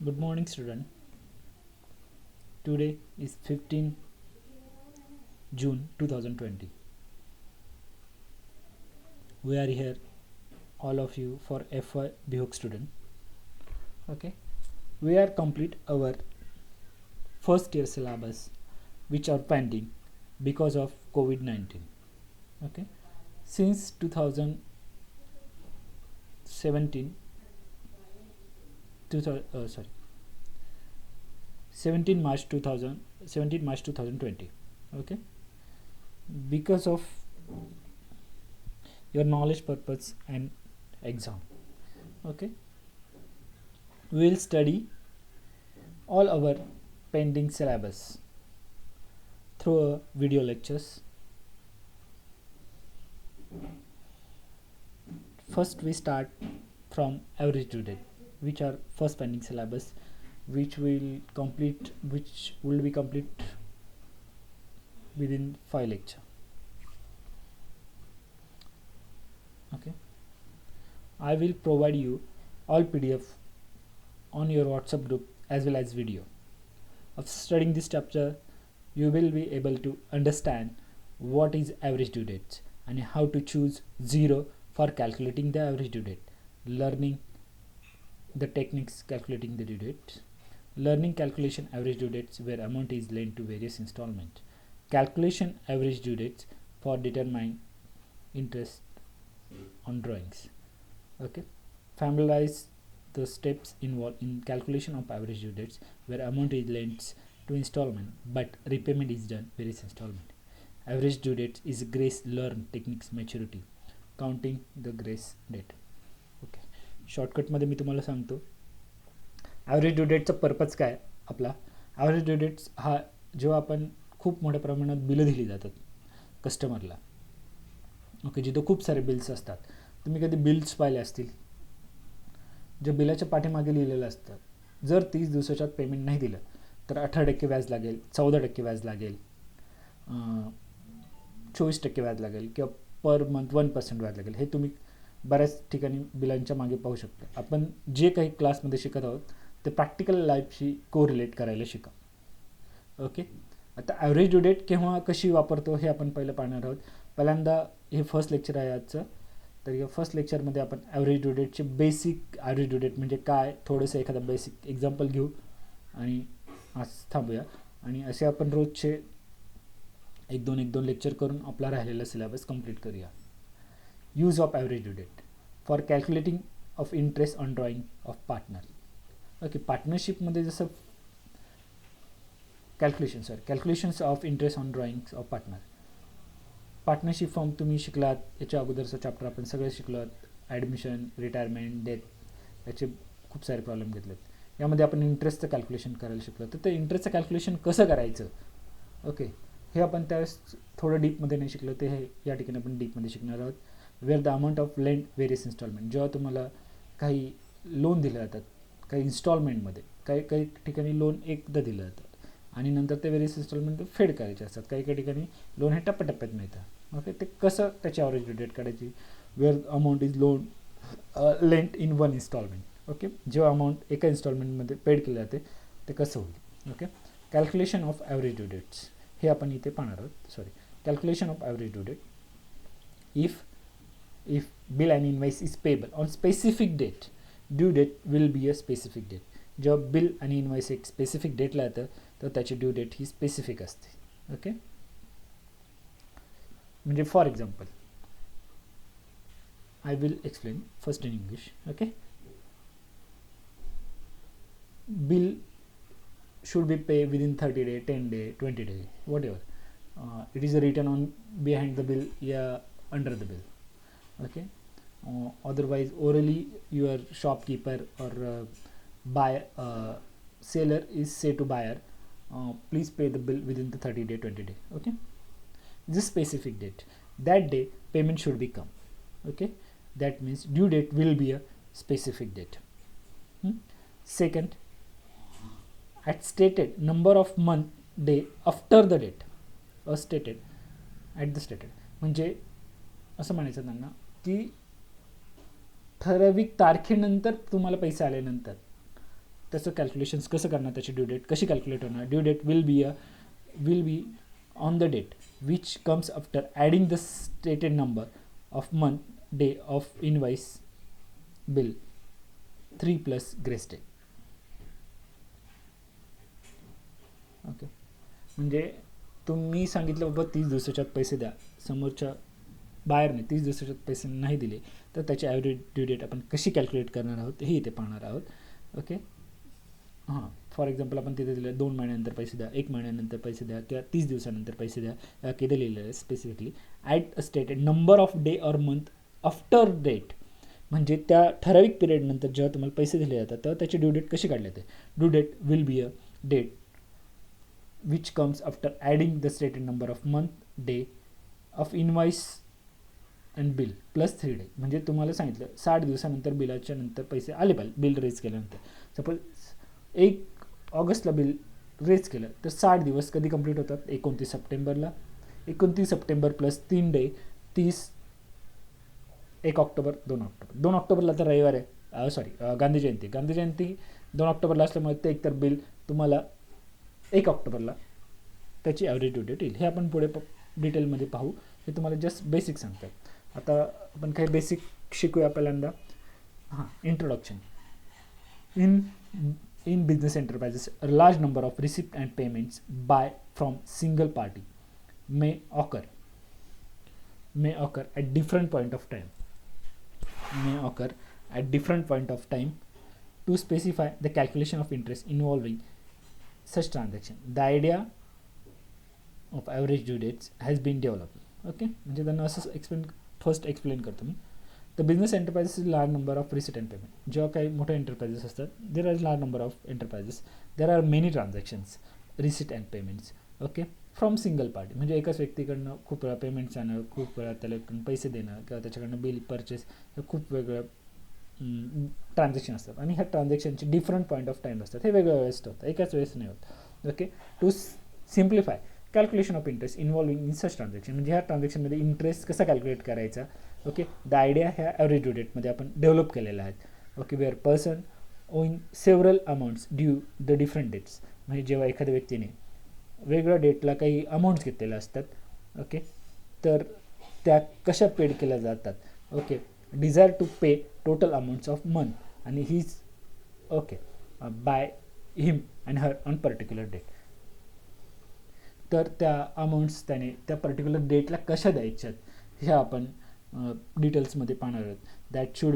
Good morning, student. Today is 15 June 2020. We are here, all of you, for FY BHOK student. Okay, we are complete our first year syllabus, which are pending because of COVID-19. Okay, since 2017, 17 March 2020. Okay, because of your knowledge purpose and exam. Okay, we will study all our pending syllabus through video lectures. First we start from average due date, which are first pending syllabus, which will be complete within 5 lecture. Okay, I will provide you all PDF on your WhatsApp group as well as video. Of studying this chapter, you will be able to understand what is average due dates and how to choose 0 for calculating the average due date, learning the techniques calculating the due dates, learning calculation average due dates where amount is lent to various installments, calculation average due dates for determining interest on drawings. Okay, familiarize the steps involved in calculation of average due dates where amount is lent to installment but repayment is done various installment. Average due dates is grace learn techniques maturity, counting the grace date. Okay, शॉर्टकटमध्ये मी तुम्हाला सांगतो average due डेटचा purpose काय आपला. Average due dates हा जेव्हा आपण खूप मोठ्या प्रमाणात बिलं दिली जातात कस्टमरला. ओके, जिथं खूप सारे बिल्स असतात. तुम्ही कधी बिल्स पाहिले असतील, जे बिलाच्या पाठीमागे लिहिलेलं असतं, जर 30 दिवसाच्यात पेमेंट नाही दिलं तर 18% व्याज लागेल, 14% व्याज लागेल, 24% व्याज लागेल किंवा पर मंथ 1% व्याज लागेल. हे तुम्ही बऱ्याच ठिकाणी बिलांच्या मागे पाहू शकता. आपण जे काही क्लासमध्ये शिकत आहोत ते प्रॅक्टिकल लाईफशी कोरिलेट करायला शिका. ओके, आता ॲव्हरेज ड्यू डेट केव्हा कशी वापरतो हे आपण पहिलं पाहणार आहोत. पहिल्यांदा हे फर्स्ट लेक्चर आहे आजचं. तर या फर्स्ट लेक्चरमध्ये आपण ॲव्हरेज ड्यू डेटचे बेसिक, ॲव्हरेज ड्यू डेट म्हणजे काय, थोडंसं एखादा बेसिक एक्झाम्पल घेऊ आणि आज थांबूया. आणि असे आपण रोजचे एक दोन लेक्चर करून आपला राहिलेला सिलेबस कंप्लीट करूया. Use of average due date for calculating of interest on drawing of partner. Okay, पार्टनरशिपमध्ये जसं calculations of interest on drawings of partner. Partnership form तुम्ही शिकलात, याच्या अगोदरचं चॅप्टर आपण सगळे शिकलोत. ॲडमिशन, रिटायरमेंट, डेथ, याचे खूप सारे प्रॉब्लेम घेतलेत. यामध्ये आपण इंटरेस्टचं कॅल्क्युलेशन करायला शिकलो. तर ते इंटरेस्टचं कॅल्क्युलेशन कसं करायचं, ओके, हे आपण त्यावेळेस थोडं डीपमध्ये नाही शिकलो. ते हे या ठिकाणी आपण डीपमध्ये शिकणार आहोत. Where the amount of lend various instalment. जेव्हा तुम्हाला काही लोन दिले जातात, काही इन्स्टॉलमेंटमध्ये, काही ठिकाणी लोन एकदा दिलं जातं आणि नंतर ते व्हेरियस इन्स्टॉलमेंट फेड करायचे असतात. काही ठिकाणी लोन हे टप्प्याटप्प्यात मिळतं. ओके, ते कसं त्याची ॲव्हरेज ड्यू डेट काढायची. Where amount is loan lent in one instalment. Okay, जेव्हा अमाऊंट एका इन्स्टॉलमेंटमध्ये पेड केले जाते ते कसं होईल. Okay, calculation of average due dates हे आपण इथे पाहणार आहोत. Calculation of average due date. if bill and invoice is payable on specific date, due date will be a specific date. जेव्हा बिल आणि इन्व्हॉइस एक स्पेसिफिक डेटला येतं तर त्याची ड्यू डेट ही स्पेसिफिक असते. ओके, म्हणजे for example I will explain first in English. Okay, bill should be paid within 30 days, 10 days, 20 days, whatever. It is written on behind the bill, under the bill. Okay, otherwise orally your shopkeeper or seller is say to buyer, please pay the bill within the 30 day, 20 day. Okay, this specific date, that day payment should be come. Okay, that means due date will be a specific date. Second, at stated number of month day after the date, stated at the stated. म्हणजे असं म्हणायचं त्यांना की ठराविक तारखेनंतर तुम्हाला पैसे आल्यानंतर त्याचं कॅल्क्युलेशन्स कसं करणार, त्याची ड्यू डेट कशी कॅल्क्युलेट होणार. Due date will be on the date which comes after adding the stated number of month day of invoice bill 3 plus grace day. Okay, म्हणजे तुम्ही सांगितलं बाबा 30 दिवसाच्यात पैसे द्या, समोरच्या बाहेरने 30 दिवसाच्यात पैसे नाही दिले तर त्याची ॲव्हरेज ड्यू डेट आपण कशी कॅल्क्युलेट करणार आहोत हे इथे पाहणार आहोत. ओके, हां, फॉर एक्झाम्पल आपण तिथे दिलं 2 महिन्यानंतर पैसे द्या, 1 महिन्यानंतर पैसे द्या किंवा 30 दिवसानंतर पैसे द्या, किती लिहिलेलं आहे specifically at a stated number of day or month after date. म्हणजे त्या ठराविक पिरियडनंतर जेव्हा तुम्हाला पैसे दिले जातात तेव्हा त्याची ड्यू डेट कशी काढली जाते. Due date will be a date which comes after adding the stated number of month day of invoice and bill plus 3 day. म्हणजे तुम्हाला सांगितलं 60 दिवसानंतर बिलाच्या नंतर पैसे आले पाहिजे बिल रेज केल्यानंतर. सपोज 1 ऑगस्टला बिल रेज केलं तर 60 दिवस कधी कंप्लीट होतात, 29 सप्टेंबरला. 29 September plus 3 day 30, 1 October, 2 October. 2 ऑक्टोबरला तर रविवार आहे, सॉरी गांधी जयंती 2 ऑक्टोबरला असल्यामुळे ते एकतर बिल तुम्हाला 1 ऑक्टोबरला त्याची ॲव्हरेज ड्यू डेट येईल. हे आपण पुढे डिटेलमध्ये पाहू, हे तुम्हाला जस्ट बेसिक सांगतात. आता आपण काही बेसिक शिकूया पहिल्यांदा. हां, introduction. In business enterprises a large number of receipt and payments by from single party may occur at different point of time to specify the calculation of interest involving such transaction. The idea of average due dates has been developed. Okay, म्हणजे त्यांना असं first explain करतो मी. The business enterprises is large number of receipt and payment. जेव्हा काही मोठे enterprises असतात, there are large number of enterprises, there are many transactions receipt and payments. Okay, from single party म्हणजे एकाच व्यक्तीकडनं खूप वेळा पेमेंट्स आणणं, खूप वेळा त्याला पैसे देणं किंवा त्याच्याकडनं बिल परचेस, हे खूप वेगळं ट्रान्झॅक्शन असतात आणि ह्या ट्रान्झॅक्शनचे डिफरंट पॉईंट ऑफ टाईम असतात. हे वेगळ्या वेळेस होतं, एकाच वेळेस नाही होत. Okay, to simplify calculation of interest involving in such transaction. म्हणजे ह्या ट्रान्झॅक्शनमध्ये इंटरेस्ट कसा कॅल्क्युलेट करायचा. ओके, द आयडिया ह्या ॲव्हरेज ड्यू डेटमध्ये आपण डेव्हलप केलेल्या आहेत. Okay, where person owing several amounts due the different dates. म्हणजे जेव्हा एखाद्या व्यक्तीने वेगळ्या डेटला काही अमाऊंट्स घेतलेल्या असतात, ओके, तर त्या कशा पेड केल्या जातात. Okay, desire to pay total amounts of month आणि his okay by him and her on particular date. तर त्या अमाऊंट्स त्याने त्या पर्टिक्युलर डेटला कशा द्यायच्यात ह्या आपण डिटेल्समध्ये पाहणार आहोत. That should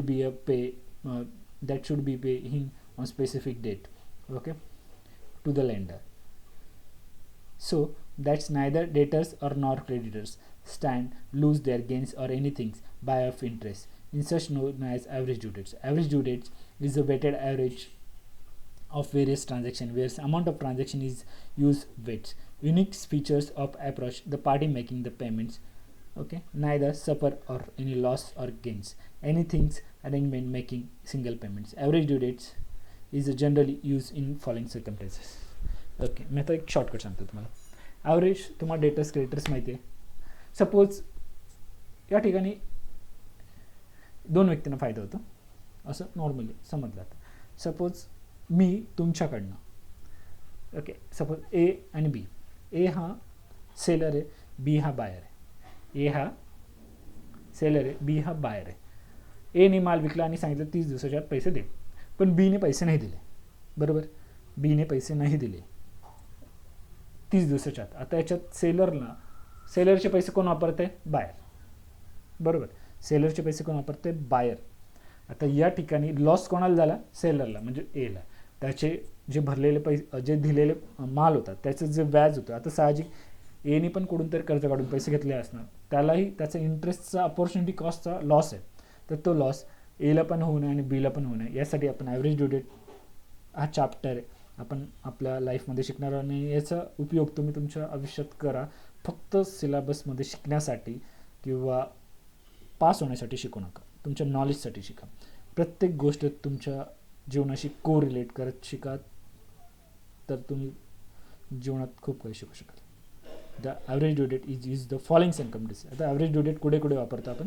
be pay him on specific date. Okay, to the lender. So that's neither debtors or nor creditors stand, lose their gains or anything by of interest in such known as average due dates. Average due dates is a weighted average of various transactions where amount of transaction is used weights. Unique features of approach the party making the payments, okay, neither suffer or any loss or gains anything arrangement making single payments. Average due dates is generally used in following circumstances. Okay, मी आता एक shortcut सांगतो तुम्हाला. Average तुम्हाला debtors creditors माहिती आहे. Suppose या ठिकाणी 2 व्यक्तींना फायदा होतो असं नॉर्मली समजलं जातं. सपोज मी तुमच्याकडनं, ओके, सपोज ए आणि बी. ए हा सेलर आहे, बी हा बायर आहे. ए हा सेलर आहे, बी हा बायर आहे. एने माल विकला आणि सांगितलं 30 दिवसाच्या आत पैसे दे, पण बीने पैसे नाही दिले. बरोबर, बीने पैसे नाही दिले 30 दिवसाच्या आत. आता याच्यात सेलरचे पैसे कोण वापरते, बायर. बरोबर, सेलरचे पैसे कोण वापरते, बायर. आता या ठिकाणी लॉस कोणाला झाला, सेलरला म्हणजे एला. त्याचे जे भरलेले पैसे, जे दिलेले माल होता त्याचं जे व्याज होतं, आता साहजिक एने पण कुठून तरी कर्ज काढून पैसे घेतले असणार, त्यालाही त्याचा इंटरेस्टचा अपॉर्च्युनिटी कॉस्टचा लॉस आहे. तर तो लॉस एला पण होऊ नये आणि बीला पण होऊ नये यासाठी आपण ॲव्हरेज ड्यू डेट हा चॅप्टर आहे आपण आपल्या लाईफमध्ये शिकणार. आणि याचा उपयोग तुम्ही तुमच्या आयुष्यात करा. फक्त सिलेबसमध्ये शिकण्यासाठी किंवा पास होण्यासाठी शिकू नका, तुमच्या नॉलेजसाठी शिका. प्रत्येक गोष्ट तुमच्या जीवनाशी कोरिलेट करत शिका, तर तुम्ही जीवनात खूप काही शिकू शकाल. The average due date is the following circumstances. आता ॲव्हरेज ड्यू डेट कुठे कुठे वापरतो आपण.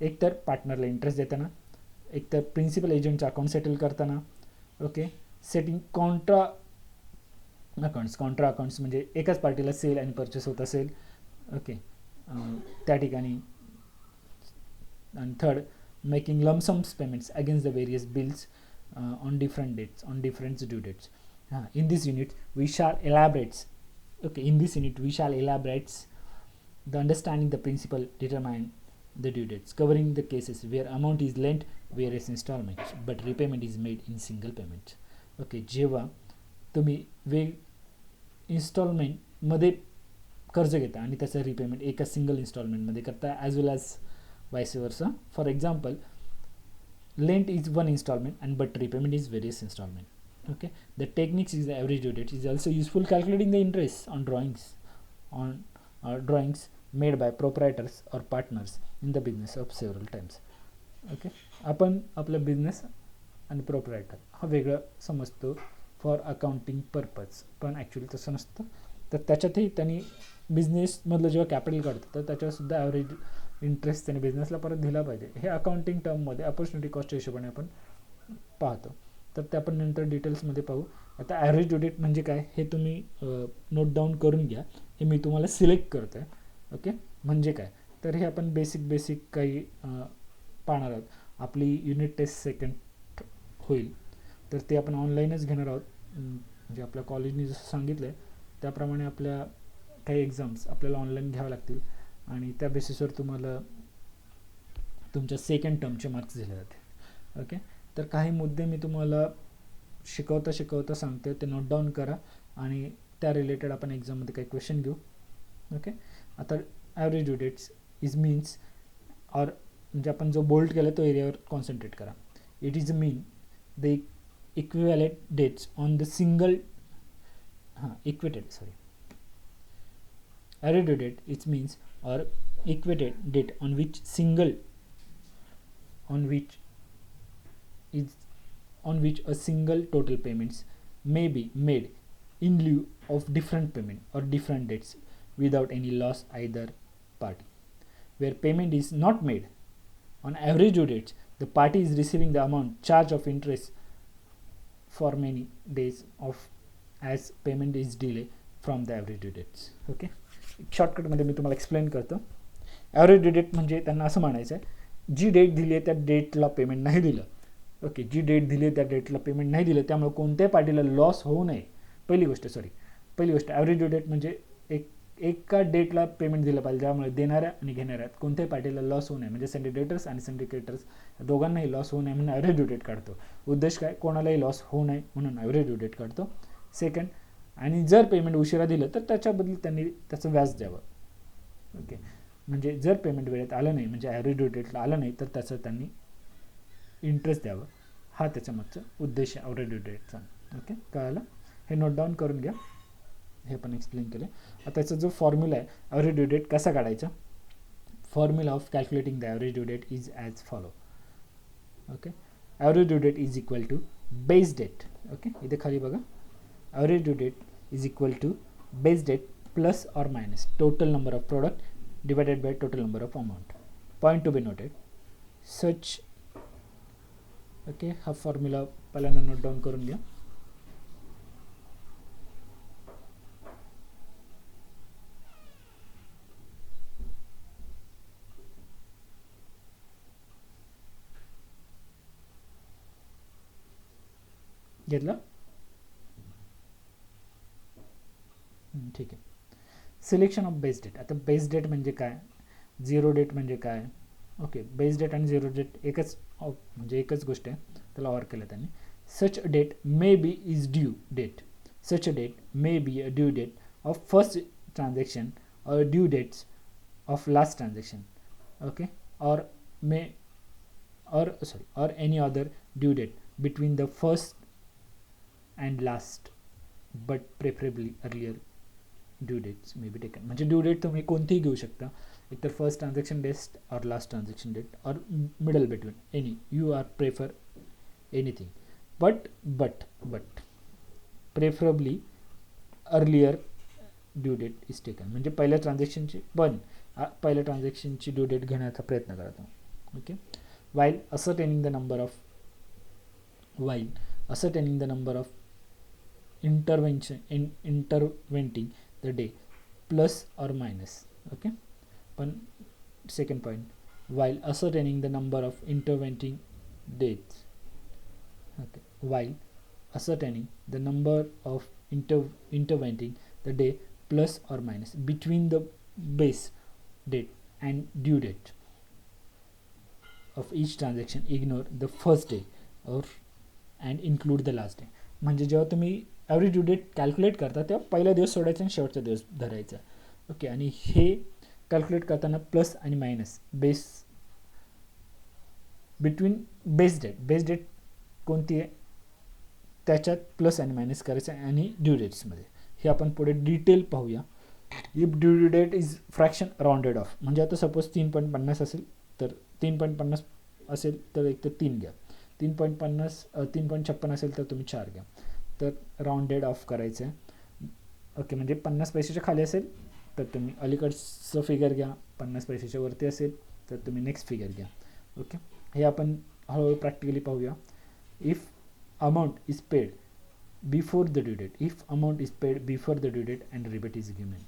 एक तर पार्टनरला इंटरेस्ट देताना, एक तर प्रिन्सिपल एजंटचं अकाउंट सेटल करताना, ओके, सेटिंग कॉन्ट्रा अकाउंट्स म्हणजे एकाच पार्टीला सेल आणि परचेस होत असेल, ओके, त्या ठिकाणी. आणि third, making lump sums payments against the various bills on different dates, on different due dates. In this unit we shall elaborate the understanding the principle determine the due dates, covering the cases where amount is lent various installments but repayment is made in single payment. Okay, जेव्हा तुम्ही इन्स्टॉलमेंटमध्ये कर्ज घेता आणि त्याचं repayment एका single इन्स्टॉलमेंटमध्ये करता, as वेल as vice वर्सा. For example, lent is one installment and but repayment is various installment. Okay, the techniques is the average due date is also useful calculating the interest on drawings made by proprietors or partners in the business of several times. Okay, आपण आपला business आणि proprietor हा वेगळं समजतो for accounting purpose, पण actually तसं नसतं. तर त्याच्यातही त्यांनी बिझनेसमधलं जेव्हा कॅपिटल काढतं तर त्याच्यावरसुद्धा ॲव्हरेज इंटरेस्ट त्याने बिझनेसला परत दिला पाहिजे. हे अकाउंटिंग टर्ममध्ये अपॉर्च्युनिटी कॉस्टच्या हिशोबाने आपण पाहतो, तर ते आपण नंतर डिटेल्समध्ये पाहू. आता ॲव्हरेज ड्यू डेट म्हणजे काय हे तुम्ही नोट डाऊन करून घ्या. हे मी तुम्हाला सिलेक्ट करतो आहे. ओके, म्हणजे काय, तर हे आपण बेसिक काही पाहणार आहोत. आपली युनिट टेस्ट सेकंड होईल, तर ते आपण ऑनलाईनच घेणार आहोत. म्हणजे आपल्या कॉलेजने जसं सांगितलं आहे त्याप्रमाणे आपल्या काही एक्झाम्स आपल्याला ऑनलाईन घ्याव्या लागतील आणि त्या बेसिसवर तुम्हाला तुमच्या सेकंड टर्मचे मार्क्स दिले जाते. ओके, तर काही मुद्दे मी तुम्हाला शिकवता सांगते, ते नोट डाऊन करा आणि त्या रिलेटेड आपण एक्झाममध्ये काही क्वेश्चन घेऊ. ओके, आता average due dates is means और म्हणजे आपण जो बोल्ड केला तो एरियावर कॉन्सन्ट्रेट करा. It is mean the equivalent dates on the single average due date it means or equated date on which a single total payments may be made in lieu of different payment or different dates without any loss either party. Where payment is not made on average due dates, the party is receiving the amount charge of interest for many days of as payment is delay from the average due dates. Okay, शॉर्टकटमध्ये मी तुम्हाला explain करतो. Average due date म्हणजे त्यांना असं म्हणायचं आहे, जी date दिली आहे त्या डेटला पेमेंट नाही दिलं. ओके, जी डेट दिली आहे त्या डेटला पेमेंट नाही दिलं, त्यामुळे कोणत्याही पार्टीला लॉस होऊ नये. पहिली गोष्ट ॲव्हरेज ड्यू डेट म्हणजे एका डेटला पेमेंट दिलं पाहिजे, त्यामुळे देणाऱ्या आणि घेणाऱ्या कोणत्याही पार्टीला लॉस होऊ नये, म्हणजे सिंडिकेटर्स आणि सिंडिकेटर्स दोघांनाही लॉस होऊ नये म्हणून ॲव्हरेज ड्यू डेट काढतो. उद्देश काय, कोणालाही लॉस होऊ नये म्हणून ॲव्हरेज ड्यू डेट काढतो. सेकंड, आणि जर पेमेंट उशिरा दिलं तर त्याच्याबद्दल त्यांनी त्याचं व्याज द्यावं. ओके, म्हणजे जर पेमेंट वेळेत आलं नाही, म्हणजे ॲव्हरेज ड्यू डेटला आलं नाही, तर त्याचं त्यांनी इंटरेस्ट द्यावं. हा त्याच्यामागचा उद्देश आहे ॲव्हरेज ड्यू डेटचा. ओके, कळालं, हे नोट डाऊन करून घ्या. हे पण एक्सप्लेन केलं. आता त्याचा जो फॉर्म्युला आहे ॲव्हरेज ड्यू डेट कसा काढायचा, formula of calculating the average due date is as follow. Okay, average due date is equal to base date. Okay, इथे खाली बघा, average due date is equal to base date plus or minus total number of product divided by total number of amount. Point to be noted, such okay, हा formula पहिल्यांदा note down करून घ्या. घेतला, ठीक आहे. Selection of base date. आता base date म्हणजे काय, झिरो डेट म्हणजे काय. ओके, बेस डेट आणि झिरो डेट एकच गोष्ट आहे, त्याला ऑर केलं त्यांनी. Such date may be is due date. Such date may be a due date of first transaction और due dates of last transaction. Okay, or any other due date between the first and last, but preferably earlier due dates may be taken. म्हणजे due date तुम्ही कोणतीही घेऊ शकता, एकतर first transaction date और last transaction date और middle between any, you are prefer anything, but preferably earlier due date is taken. म्हणजे पहिल्या ट्रान्झॅक्शनची ड्यू डेट घेण्याचा प्रयत्न करतो. Okay, while ascertaining the number of interventing the day plus or minus. Okay, पण second point, while ascertaining the number of interventing dates. Okay, while ascertaining the number of interventing the day plus or minus between the base date and due date of each transaction, ignore the first day or and include the last day. म्हणजे जेव्हा तुम्ही average due date calculate करता तेव्हा पहिला दिवस सोडायचा आणि शेवटचा दिवस धरायचा. ओके, आणि हे कॅल्क्युलेट करताना प्लस आणि minus base between base date कोणती आहे त्याच्यात प्लस आणि मायनस करायचं आणि ड्यू डेट्समध्ये. हे आपण पुढे डिटेल पाहूया. If due date is fraction rounded off, म्हणजे आता सपोज 3.50 असेल तर 3.50 असेल तर एक तर 3 घ्या, 3.56 असेल तर तुम्ही 4 घ्या. तर राउंडेड ऑफ करायचं आहे. ओके, म्हणजे 50 पैशाच्या खाली असेल तर तुम्ही अलीकडचं फिगर घ्या, 50 पैशाच्या वरती असेल तर तुम्ही नेक्स्ट फिगर घ्या. ओके, हे आपण हळूहळू प्रॅक्टिकली पाहूया. If amount is paid before the due date, if amount is paid before the due date and rebate is given.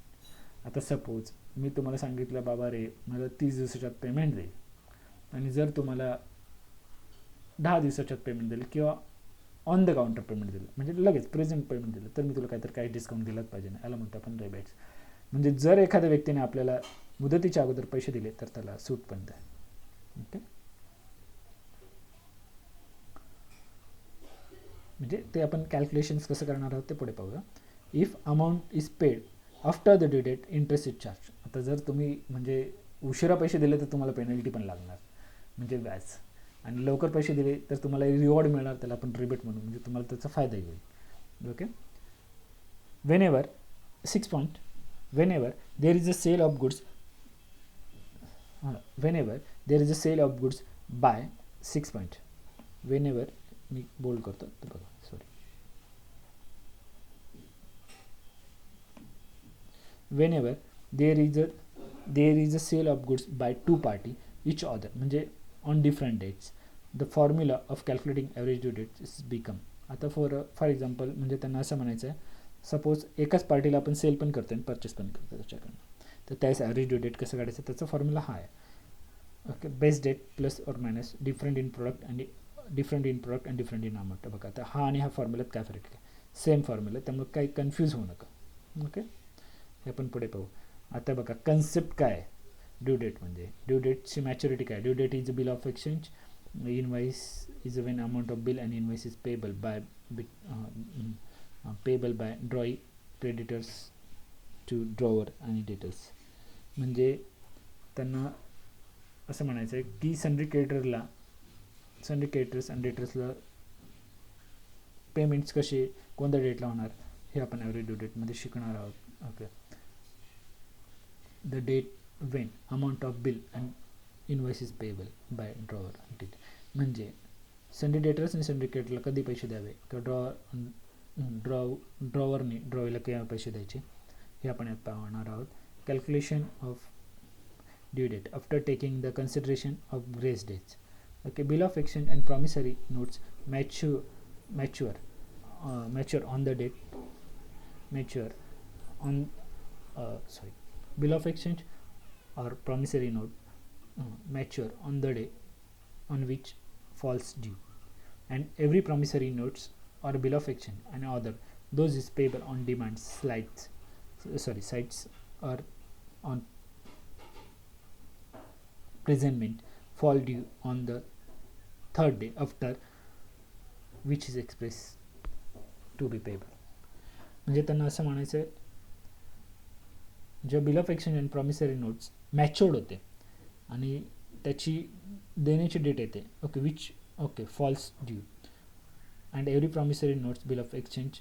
आता सपोज मी तुम्हाला सांगितलं बाबा रे मला 30 दिवसाच्यात पेमेंट देईल, आणि जर तुम्हाला 10 दिवसाच्यात पेमेंट दिलं किंवा ऑन द काउंटर पेमेंट दिलं, म्हणजे लगेच प्रेझेंट पेमेंट दिलं, तर मी तुला काहीतरी काही डिस्काउंट दिलाच पाहिजे ना, याला म्हणतो आपण रिबेट्स. म्हणजे जर एखाद्या व्यक्तीने आपल्याला मुदतीच्या अगोदर पैसे दिले तर त्याला सूट पण द्या. ओके, म्हणजे ते आपण कॅल्क्युलेशन्स कसं करणार आहोत ते पुढे पाहूया. If amount is paid after the due date interest is charge. आता जर तुम्ही म्हणजे उशिरा पैसे दिले तर तुम्हाला पेनल्टी पण लागणार, म्हणजे व्याज, आणि लवकर पैसे दिले तर तुम्हाला रिवॉर्ड मिळणार, त्याला आपण रिबेट म्हणू, म्हणजे तुम्हाला त्याचा फायदाही होईल. Okay, whenever 6 point, whenever there is a sale of goods, whenever there is a sale of goods by 6 point, whenever मी बोल्ड करतो तर बघा, sorry, whenever there is a sale of goods by two party each other, म्हणजे on different dates, the formula of calculating average due date is become. आता for example म्हणजे त्यांना असं म्हणायचं आहे, सपोज एकाच पार्टीला आपण सेल पण करतो आणि परचेस पण करतो त्याच्याकडनं, तर त्याच ॲव्हरेज ड्यू डेट कसं काढायचं, त्याचा फॉर्म्युला हा आहे. Okay, best date plus or minus different in product and different in amount. बघा आता हा आणि हा फॉर्म्युल्यात काय फरक आहे, सेम फॉर्म्युला, त्यामुळे काही कन्फ्यूज होऊ नका. ओके, हे आपण पुढे पाहू. आता बघा कन्सेप्ट काय आहे ड्यू डेट, म्हणजे ड्यू डेटची मॅच्युरिटी काय. Due date is a bill of exchange, invoice is when amount of bill and invoice is payable by drawee creditors to drawer आणि डेटर्स. म्हणजे त्यांना असं म्हणायचं आहे की सन्ड्री क्रेडिटर्स आणि डेटर्सला पेमेंट्स कसे कोणत्या डेटला होणार हे आपण ॲव्हरेज ड्यू डेटमध्ये शिकणार आहोत. Okay, the date when amount of bill and invoice is payable by drawer date, म्हणजे सन्ड्री डेटर्स आणि सन्ड्री क्रेडिटरला कधी पैसे द्यावे किंवा ड्रॉवरने ड्रॉईला केव्हा पैसे द्यायचे हे आपण यात पाहणार आहोत. Calculation of due date after taking the consideration of grace dates. Okay, bill of exchange and promissory notes mature on the date bill of exchange or promissory note mature on the day on which falls due, and every promissory notes or bill of exchange and other those is payable on demand sites or on presentment fall due on the third day after which is expressed to be payable. म्हणजे त्यांना असं म्हणायचं आहे, जेव्हा bill of exchange and promissory notes matured होते आणि त्याची देण्याची डेट येते, okay, which falls due, and every promissory notes bill of exchange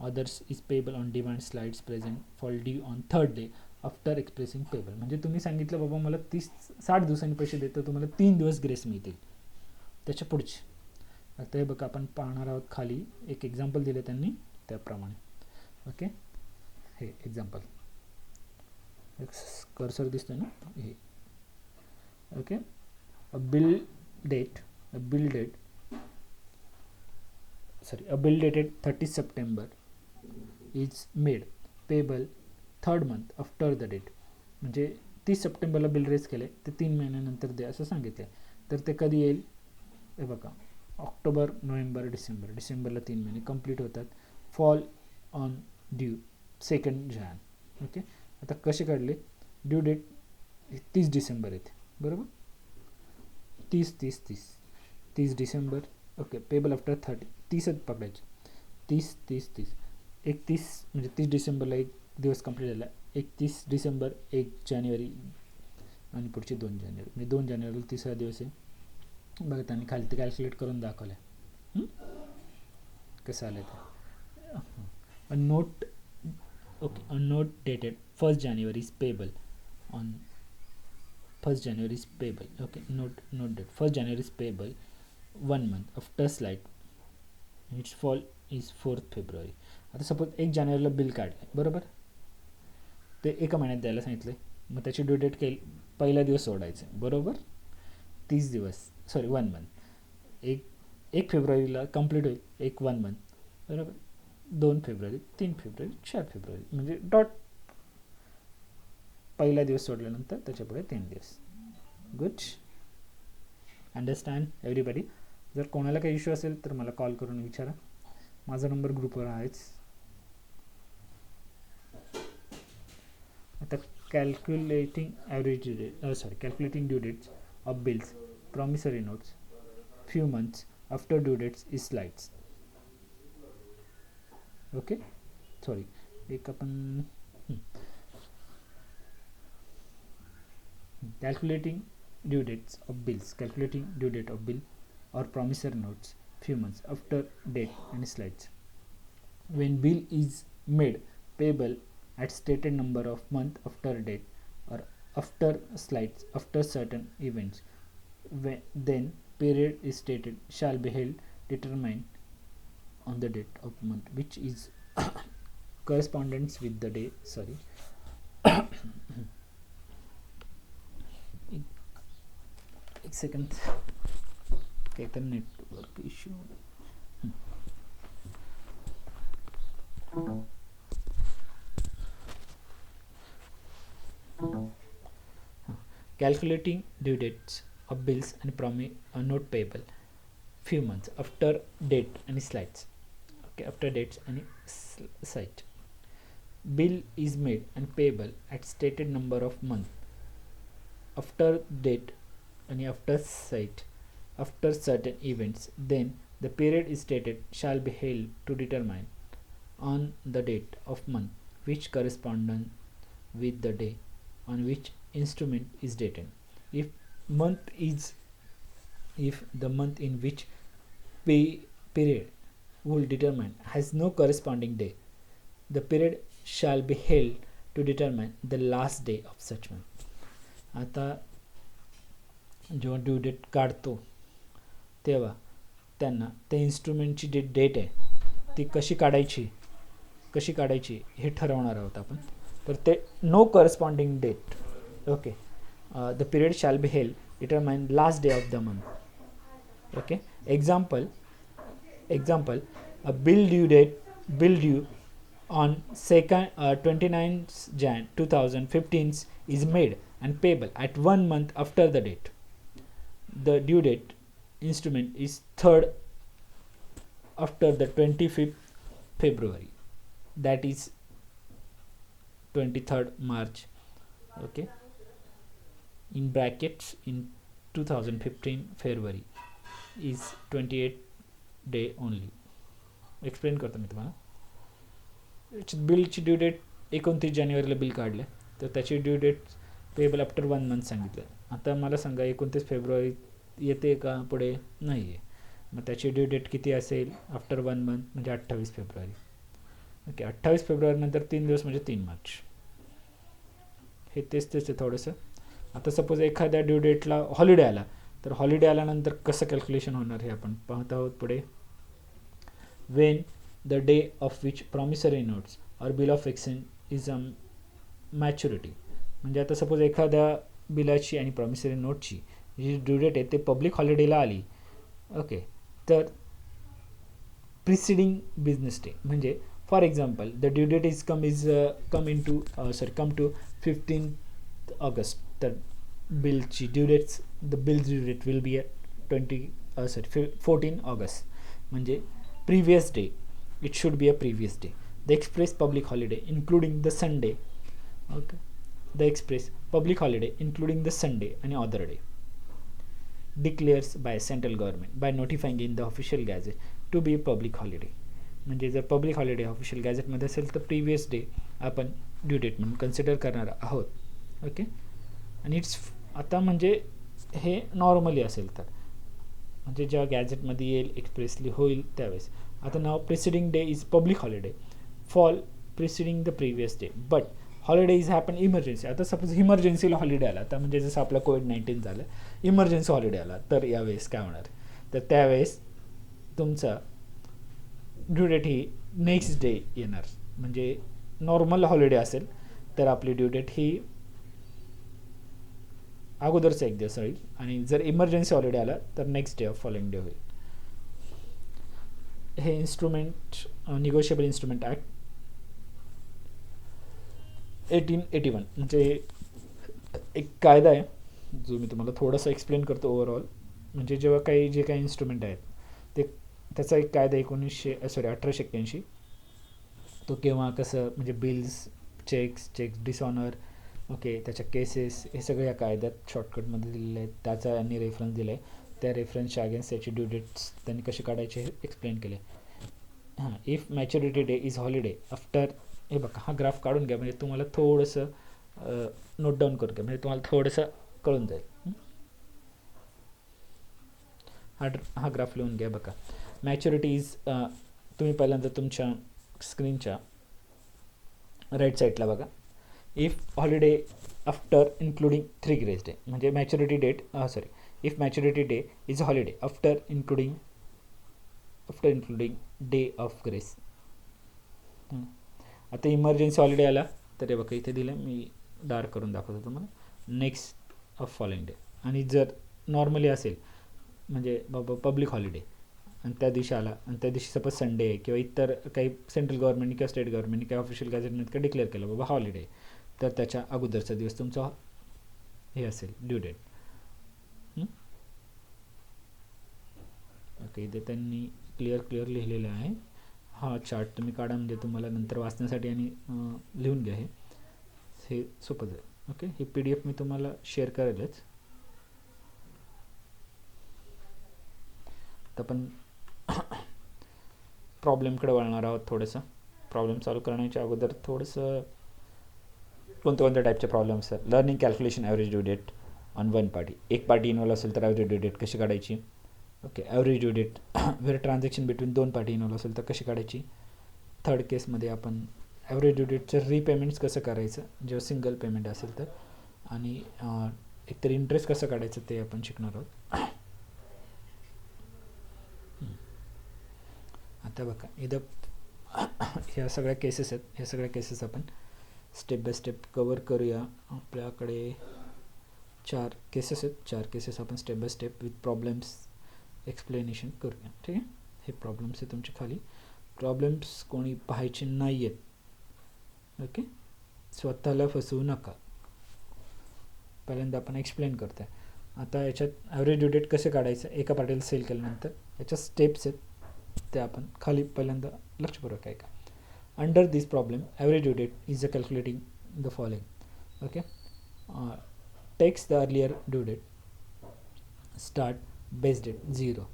others is payable on demand slides present fall due on third day after expressing payable. म्हणजे तुम्ही सांगितलं बाबा मला 60 दिवसांनी पैसे देतो, तुम्हाला 3 दिवस ग्रेस मिळतील त्याच्या पुढचे. आता हे बघा आपण पाहणार आहोत, खाली एक एक्झाम्पल दिले त्यांनी त्याप्रमाणे. ओके, हे एक्झाम्पल कर्सर दिसतोय ना हे. Okay, a bill dated 30 September is made payable third month after the date. म्हणजे 30 सप्टेंबरला बिल रेज केले ते 3 महिन्यानंतर द्या असं सांगितलं. तर ते कधी येईल हे बघा, ऑक्टोबर नोव्हेंबर डिसेंबरला 3 महिने कंप्लीट होतात. Fall on due 2 Jan. Okay, आता कसे काढले, ड्यू डेट 30 डिसेंबर येते बरोबर, 30 डिसेंबर. ओके, पेबल आफ्टर 30च पकडायचे, 30 31 म्हणजे 30 डिसेंबरला एक दिवस कंप्लीट झाला, 31 डिसेंबर 1 जानेवारी आणि पुढचे 2 जानेवारी, म्हणजे 2 जानेवारीला 30रा दिवस आहे बघा. त्यांनी खाली ते कॅल्क्युलेट करून दाखवलं कसं आलं ते. A note, okay, a note dated 1 January is payable on 1 January is payable. Okay, note date 1 January is payable 1 month after slide. Its fall is 4th February. आता सपोज 1 जानेवारीला बिल काढलं बरोबर, ते एका महिन्यात द्यायला सांगितलं, मग त्याची ड्यू डेट केली पहिला दिवस सोडायचं बरोबर, 30 दिवस 1 मंथ. 1 फेब्रुवारीला कंप्लीट होईल 1 मंथ बरोबर, 2 फेब्रुवारी 3 फेब्रुवारी 4 फेब्रुवारी म्हणजे डॉट पहिला दिवस सोडल्यानंतर त्याच्या पुढे 3 दिवस. Good, understand everybody. जर कोणाला काही इश्यू असेल तर मला कॉल करून विचारा, माझा नंबर ग्रुपवर आहेच. आता calculating average due date, calculating due dates of bills, promissory notes, few months after due dates is slides. Okay, sorry, एक आपण calculating due dates of bills, calculating due date of bill or promissory notes few months after date and slides. When bill is made payable at stated number of month after date or after slides after certain events, then period is stated shall be held determined on the date of month which is correspondence with the day. Sorry. एक second, काहीतरी network issue. Calculating due dates of bills and note payable few months after date and slides. Okay, after dates and site. Bill is made and payable at stated number of month after date and after site after certain events, then the period is stated shall be held to determine on the date of month which corresponds with the day on which instrument is dated. If the month in which period will determine has no corresponding day, the period shall be held to determine the last day of such month. आता जेव्हा due date काढतो तेव्हा त्यांना त्या इन्स्ट्रुमेंटची जी date आहे ती कशी काढायची हे ठरवणार आहोत आपण. तर ते no corresponding date. Okay, the period shall be held determine last day of the month. Okay, example a bill due on 29th Jan 2015 is made and payable at 1 month after the date. The due date instrument is 3rd after the 25th February, that is 23rd March. Okay, in brackets in 2015 February is 28 day only. Explain करतो मी तुम्हाला. बिलची due date 29 जानेवारीला bill काढले तर त्याची due date payable after 1 month सांगितलं. आता मला सांगा 29 फेब्रुवारी येते का पुढे? नाही आहे. मग त्याची ड्यू डेट किती असेल आफ्टर 1 मंथ म्हणजे 28 फेब्रुवारी. ओके, 28 फेब्रुवारीनंतर 3 दिवस म्हणजे 3 मार्च. हे तेच आहे थोडंसं. आता सपोज एखाद्या ड्यू डेटला हॉलिडे आला तर हॉलिडे आल्यानंतर कसं कॅल्क्युलेशन होणार हे आपण पाहत आहोत पुढे. when the day of which promissory notes or bill of exchange is a maturity. म्हणजे आता सपोज एखाद्या बिलाची आणि प्रॉमिसरी नोटची जी ड्यू डेट आहे ते पब्लिक हॉलिडेला आली. ओके, तर प्रिसिडिंग बिझनेस डे म्हणजे For example, the due date is come to 15th August. The billची due dates the bill due date will be 14 August. म्हणजे previous day, it should be a previous day. The express public holiday including the Sunday. Okay, the express public holiday including the Sunday and other day declares by central government by notifying in the official gazette to be a public holiday. म्हणजे जर public holiday official गॅझेटमध्ये असेल तर previous day आपण due date म्हणून consider करणार आहोत. Okay, आणि इट्स आता म्हणजे हे नॉर्मली असेल तर म्हणजे जेव्हा गॅझेटमध्ये येईल एक्सप्रेसली होईल त्यावेळेस. आता नाव preceding day is public holiday fall preceding the previous day but holiday is happen emergency. आता सपोज इमर्जन्सीला हॉलिडे आला तर म्हणजे जसं आपला कोविड-19 झालं इमर्जन्सी हॉलिडे आला तर यावेळेस काय होणार तर त्यावेळेस तुमचा ड्यू डेट ही नेक्स्ट डे येणार. म्हणजे नॉर्मल हॉलिडे असेल तर आपली ड्यू डेट ही अगोदरचा एक दिवस होईल आणि जर इमर्जन्सी हॉलिडे आला तर next day of following day होईल. हे इन्स्ट्रुमेंट निगोशिएबल इन्स्ट्रुमेंट ॲक्ट 1881 म्हणजे एक कायदा आहे जो मी तुम्हाला थोडासा एक्सप्लेन करतो ओव्हरऑल. म्हणजे जेव्हा जे काही इन्स्ट्रुमेंट आहेत ते त्याचा एक कायदा 1881 तो केव्हा कसं म्हणजे बिल्स चेक्स डिसऑनर ओके त्याच्या केसेस हे सगळे या कायद्यात शॉर्टकटमध्ये दिलेले आहेत. त्याचा यांनी रेफरन्स दिला आहे. त्या रेफरन्सच्या अगेन्स्ट त्याची ड्यू डेट्स त्यांनी कसे काढायचे हे एक्सप्लेन केले. हां, if maturity day is holiday after हे बघा हा ग्राफ काढून घ्या म्हणजे तुम्हाला थोडंसं नोट डाऊन करून घ्या म्हणजे तुम्हाला थोडंसं कळून जाईल. हा ग्राफ लिहून घ्या बघा. मॅच्युरिटी इज तुम्ही पहिल्यांदा तुमच्या स्क्रीनच्या राईट साईडला बघा. If holiday after including 3 grace day म्हणजे maturity date if maturity day is holiday after including day of grace. आता इमर्जन्सी हॉलिडे आला तर हे बघा इथे दिलं मी डार्क करून दाखवतो तुम्हाला नेक्स्ट ऑफ फॉलोइंग डे. आणि जर नॉर्मली असेल म्हणजे बाबा पब्लिक हॉलिडे आणि त्या दिवशी आला आणि त्या दिवशी सपोज संडे आहे किंवा इतर काही सेंट्रल गव्हर्नमेंटने किंवा स्टेट गव्हर्नमेंटने काही ऑफिशियल गॅझेटमध्ये काही डिक्लेअर केलं बाबा हॉलिडे तर त्याच्या अगोदरचा दिवस तुमचा हे असेल ड्यू डेट. ओके, इथे त्यांनी क्लिअर लिहिलेलं आहे. हा चार्ट तुम्ही काढा म्हणजे तुम्हाला नंतर वाचण्यासाठी आणि लिहून घ्या. हे सोपं जाईल. ओके, ही PDF मी तुम्हाला शेअर करेलच. तर आपण प्रॉब्लेमकडे वळणार आहोत. थोडंसं प्रॉब्लेम सॉल्व करण्याच्या अगोदर थोडंसं कोणत्या टाईपचे प्रॉब्लेम्स आहेत. Learning calculation average due date on one party. एक पार्टी इन्व्हॉल्व असेल तर ॲव्हरेज ड्यू डेट कशी काढायची. Okay, average due date where transaction between 2 party involve असेल तर कशी काढायची. थर्ड केसमध्ये आपण ॲव्हरेज ड्यू डेटचं रीपेमेंट्स कसं करायचं जेव्हा सिंगल पेमेंट असेल तर आणि एकतर इंटरेस्ट कसं काढायचं ते आपण शिकणार आहोत. आता बघा इथं ह्या सगळ्या केसेस आहेत. ह्या सगळ्या केसेस आपण स्टेप बाय स्टेप कवर करूया. आपल्याकडे 4 केसेस आहेत. 4 केसेस आपण step by step with problems explanation करूया. ठीक आहे, हे प्रॉब्लेम्स आहे तुमचे खाली. प्रॉब्लेम्स कोणी पाहायचे नाही आहेत. ओके, स्वतःला फसवू नका. पहिल्यांदा आपण एक्सप्लेन करतो आहे. आता याच्यात ॲव्हरेज ड्यू डेट कसे काढायचं एका पार्टीला सेल केल्यानंतर याच्या स्टेप्स आहेत ते आपण खाली पहिल्यांदा लक्षपूर्वक आहे का. Under this problem average due date is a calculating the following. Okay, takes the earlier due date start base date 0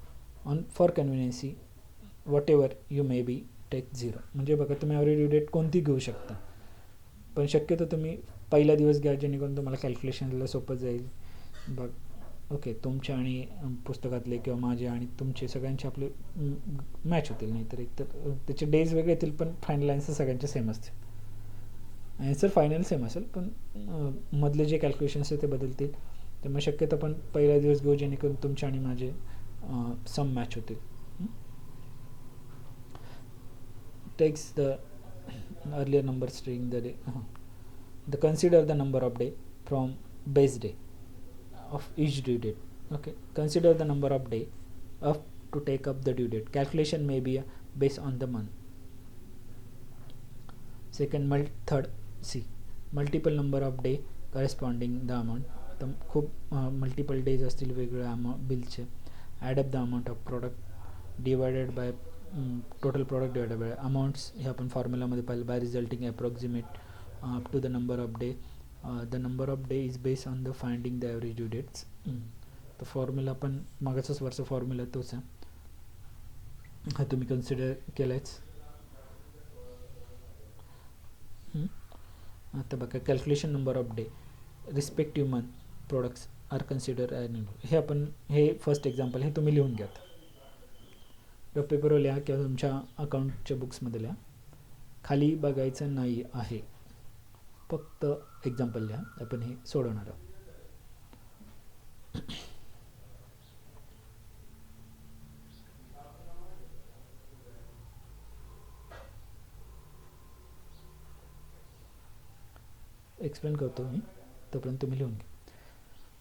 on for convenience whatever you may be take 0. म्हणजे बघा तुम्ही ॲव्हरेज ड्यू डेट कोणती घेऊ शकता पण शक्यतो तुम्ही पहिला दिवस घ्या जेणेकरून तुम्हाला कॅल्क्युलेशनला सोपं जाईल. बघ ओके, तुमच्या आणि पुस्तकातले किंवा माझे आणि तुमचे सगळ्यांचे आपले मॅच होतील. नाहीतर एकतर त्याचे डेज वेगळे येतील पण फायनल आन्सर सगळ्यांचे सेम असतील. आन्सर फायनल सेम असेल पण मधले जे कॅल्क्युलेशन्स आहेत ते बदलतील. त्यामुळे शक्यतो आपण पहिला दिवस घेऊ जेणेकरून तुमचे आणि माझे सम मॅच होतील. Takes the earlier number string the day consider the number of day from base day of each due date. Okay, consider the number of day of to take up the due date. Calculation may be based on the month. Second third see multiple number of day corresponding the amount. तर खूप multiple days असतील वेगवेगळ्या बिलचे. Add up the amount of product divided by total product divided by amounts. हे आपण फॉर्म्युलामध्ये पाहिलं. By resulting approximate up to the number of day. The number of day is based on the finding the average due dates. तर formula पण मागचाच वरचा formula तोच आहे, हा तुम्ही कन्सिडर केलायच. आता बघा calculation number of day respective month products are consider annual. हे आपण हे फर्स्ट एक्झाम्पल हे तुम्ही लिहून घ्या. पेपरवर लिहा किंवा तुमच्या अकाउंटच्या बुक्समध्ये लिहा. खाली बघायचं नाही आहे, फक्त एक्झाम्पल लिहा. आपण हे सोडवणार आहोत. एक्सप्लेन करतो मी, तोपर्यंत तुम्ही लिहून घ्या.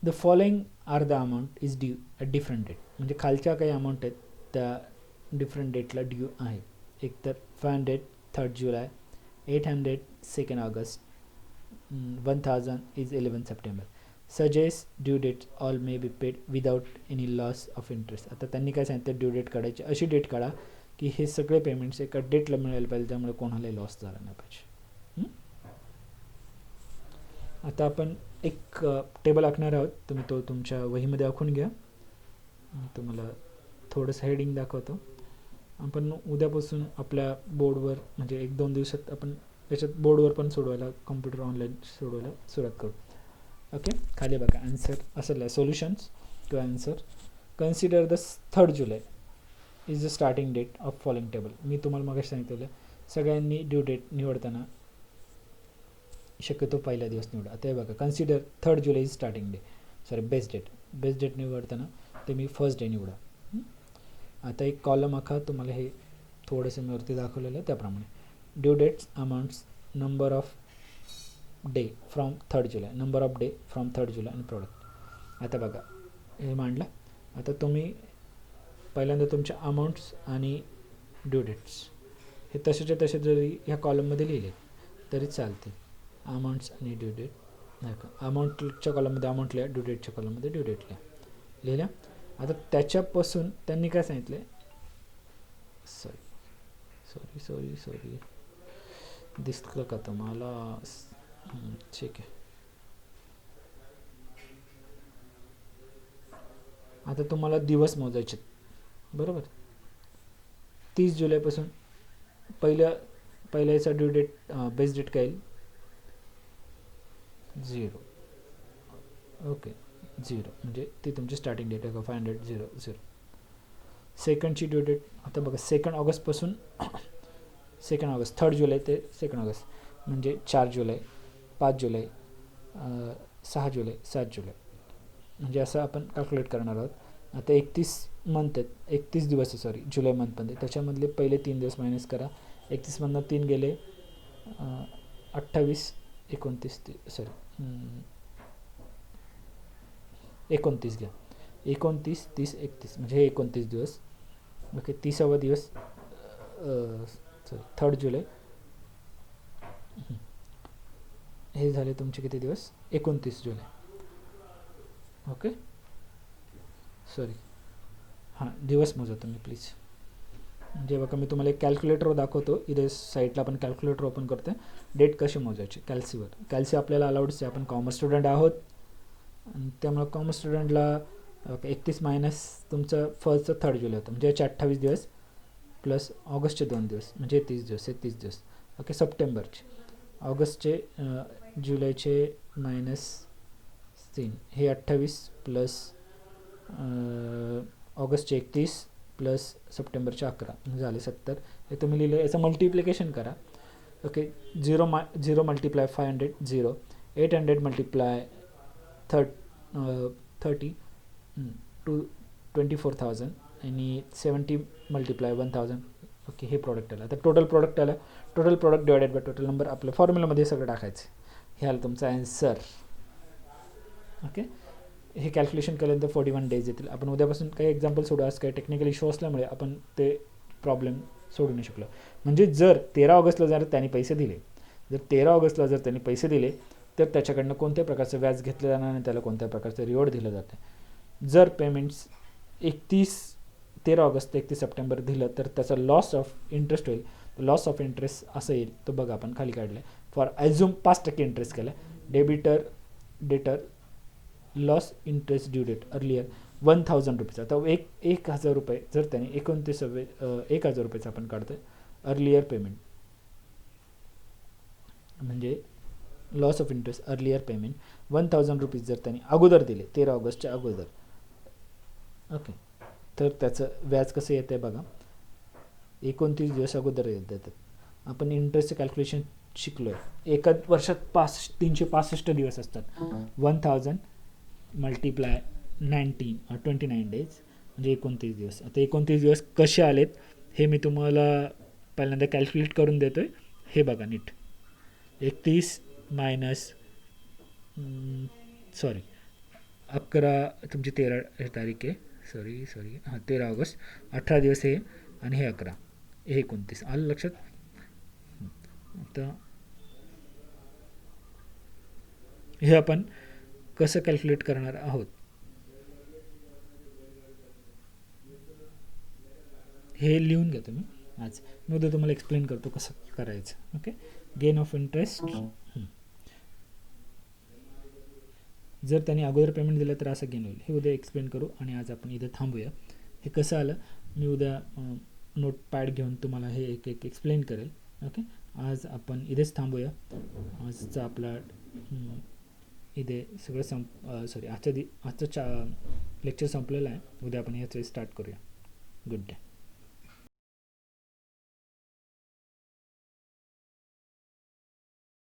The following are the amount is due at different date. म्हणजे खालच्या काही अमाऊंट आहेत त्या डिफरंट डेटला ड्यू आहे. एक तर 500 3rd July, 800 2nd August, 1000 is 11 September. Suggest due that's all may be paid without any loss of interest. आता त्यांनी काय सांगितलं, ड्यू डेट काढायची, अशी डेट काढा की हे सगळे पेमेंट्स एका डेटला मिळायला पाहिजे, त्यामुळे कोणालाही लॉस झाला नाही पाहिजे. आता आपण एक टेबल आखणार आहोत. तुम्ही तो तुमच्या वहीमध्ये आखून घ्या. तुम्हाला थोडंसं हेडिंग दाखवतो. आपण उद्यापासून आपल्या बोर्डवर म्हणजे 1-2 दिवसात आपण त्याच्यात बोर्डवर पण सोडवायला, कॉम्प्युटर ऑनलाईन सोडवायला सुरुवात करू. ओके, खाली बघा आन्सर असं सोल्युशन्स किंवा answer. Consider the 3rd July is the starting date of following table. मी तुम्हाला मगाशी सांगितलेलं सगळ्यांनी ड्यू डेट निवडताना शक्यतो पहिला दिवस निवडा. आता हे बघा consider 3rd July is starting day, sorry best date निवडताना ते मी फर्स्ट डे निवडा. आता एक कॉलम आखा. तुम्हाला हे थोडंसं मी वरती दाखवलेलं आहे त्याप्रमाणे. Due dates, amounts, number of day from 3rd July, number of day from 3rd July आणि प्रोडक्ट. आता बघा हे मांडलं. आता तुम्ही पहिल्यांदा तुमच्या अमाऊंट्स आणि ड्यू डेट्स हे तसेच्या तसे जरी ह्या कॉलममध्ये लिहिले तरी चालते. अमाऊंट्स आणि ड्यू डेट नाही का, अमाऊंटच्या कॉलममध्ये अमाऊंट लिहा, ड्यू डेटच्या कॉलममध्ये ड्यू डेट लिहिल्या. आता त्याच्यापासून त्यांनी काय सांगितलं, सॉरी दिसलं का तुम्हाला? ठीक आहे. आता तुम्हाला दिवस मोजायचे बरोबर. 30 जुलैपासून पहिल्या याचा ड्यू डेट बेस्ट डेट काय येईल? 0. ओके 0 म्हणजे ती तुमची स्टार्टिंग डेट आहे का 500. सेकंडची ड्यू डेट आता बघा 2nd ऑगस्टपासून 2nd ऑगस्ट 3rd जुलै ते 2nd ऑगस्ट म्हणजे 4 जुलै, 5 जुलै, 6 जुलै, 7 जुलै म्हणजे असं आपण कॅल्क्युलेट करणार आहोत. आता 31 मंथ आहेत, 31 दिवस आहे सॉरी जुलै मंथमध्ये. त्याच्यामधले पहिले 3 दिवस मायनस करा. 31 मधनं 3 गेले 28, 29 29 घ्या. 29, 30, 31 म्हणजे हे 29 दिवस. ओके 30वा दिवस सॉरी 3rd जुलै. हे झाले तुमचे किती दिवस? 29 जुलै. ओके सॉरी हां दिवस मोजा तुम्ही प्लीज. म्हणजे बघा मी तुम्हाला एक कॅल्क्युलेटर दाखवतो. इथे साईटला आपण कॅल्क्युलेटर ओपन करतो. डेट कशी मोजायची कॅल्सीवर. कॅल्सी आपल्याला अलाउड्स आहे. आपण कॉमर्स स्टुडंट आहोत आणि त्यामुळे कॉमर्स स्टुडंटला 31 मायनस तुमचं फर्स्टचं 3rd जुलै होतं म्हणजे याचे 28 दिवस प्लस ऑगस्टचे 2 दिवस म्हणजे 30 दिवस हे 30 दिवस. ओके सप्टेंबरचे, ऑगस्टचे, जुलैचे मायनस 3 हे 28 प्लस ऑगस्टचे 31 प्लस सप्टेंबरचे 11 झाले 70. हे तुम्ही लिहिलं. याचं मल्टिप्लिकेशन करा. ओके 0 मल्टिप्लाय 500 0, 800 मल्टिप्लाय 30 टू 24,000 आणि 70 मल्टिप्लाय 1000. ओके हे प्रोडक्ट आलं. आता टोटल प्रोडक्ट आलं. Total product divided by total number आपल्या फॉर्म्युलामध्ये सगळं टाकायचं. हे आलं तुमचं आन्सर. ओके हे कॅल्क्युलेशन केल्यानंतर 41 डेज येतील. आपण उद्यापासून काही एक्झाम्पल सोडू. आज काही टेक्निकल इश्यू असल्यामुळे आपण ते प्रॉब्लेम सोडू नाही शकलो. म्हणजे जर 13 ऑगस्टला जर त्यांनी पैसे दिले जर 13 ऑगस्टला जर त्यांनी पैसे दिले तर त्याच्याकडनं कोणत्या प्रकारचं व्याज घेतलं जाणार आणि त्याला कोणत्या प्रकारचं रिवॉर्ड दिलं जातं. जर पेमेंट्स 13 ऑगस्ट ते 31 सप्टेंबर दिलं तर त्याचा लॉस ऑफ इंटरेस्ट होईल. लॉस ऑफ इंटरेस्ट असं येईल, तो बघा आपण खाली काढलं. फॉर ॲझ्युम 5% इंटरेस्ट केला. Debtor loss interest due date earlier 1000 rupees. आता 1000 रुपये जर त्याने 1000 रुपयाचं आपण काढतोय अर्लियर पेमेंट, म्हणजे loss of interest earlier payment 1000 rupees जर त्यांनी अगोदर दिले 13 ऑगस्टच्या अगोदर, ओके, तर त्याचं व्याज कसं येतं आहे बघा. 29 दिवस अगोदर देतात. आपण इंटरेस्टचं कॅल्क्युलेशन शिकलो आहे. एका वर्षात 365 दिवस असतात. 1000 मल्टिप्लाय 29 डेज म्हणजे 29 दिवस. आता 29 दिवस कसे आलेत हे मी तुम्हाला पहिल्यांदा कॅल्क्युलेट करून देतो आहे. हे बघा नीट. 31 मायनस 11 तुमची 13 तारीख आहे. Sorry 13 August. 18 दिवस हे आणि हे 11, हे 29. आलं लक्षात. आता हे आपण कसं कॅल्क्युलेट करणार आहोत हे लिहून घ्या तुम्ही. आज मी उद्या तुम्हाला एक्सप्लेन करतो कसं करायचं. ओके. गेन ऑफ इंटरेस्ट जर त्यांनी अगोदर पेमेंट दिलं तर असं गेन होईल. हे उद्या एक्सप्लेन करू आणि आज आपण इथं थांबूया. हे कसं आलं मी उद्या नोटपॅड घेऊन तुम्हाला हे एक एक्सप्लेन करेल. ओके. आज आपण इथेच थांबूया. आजचा आपला इथे सगळं आजचं लेक्चर संपलेलं आहे. उद्या आपण याचं स्टार्ट करूया. Good day.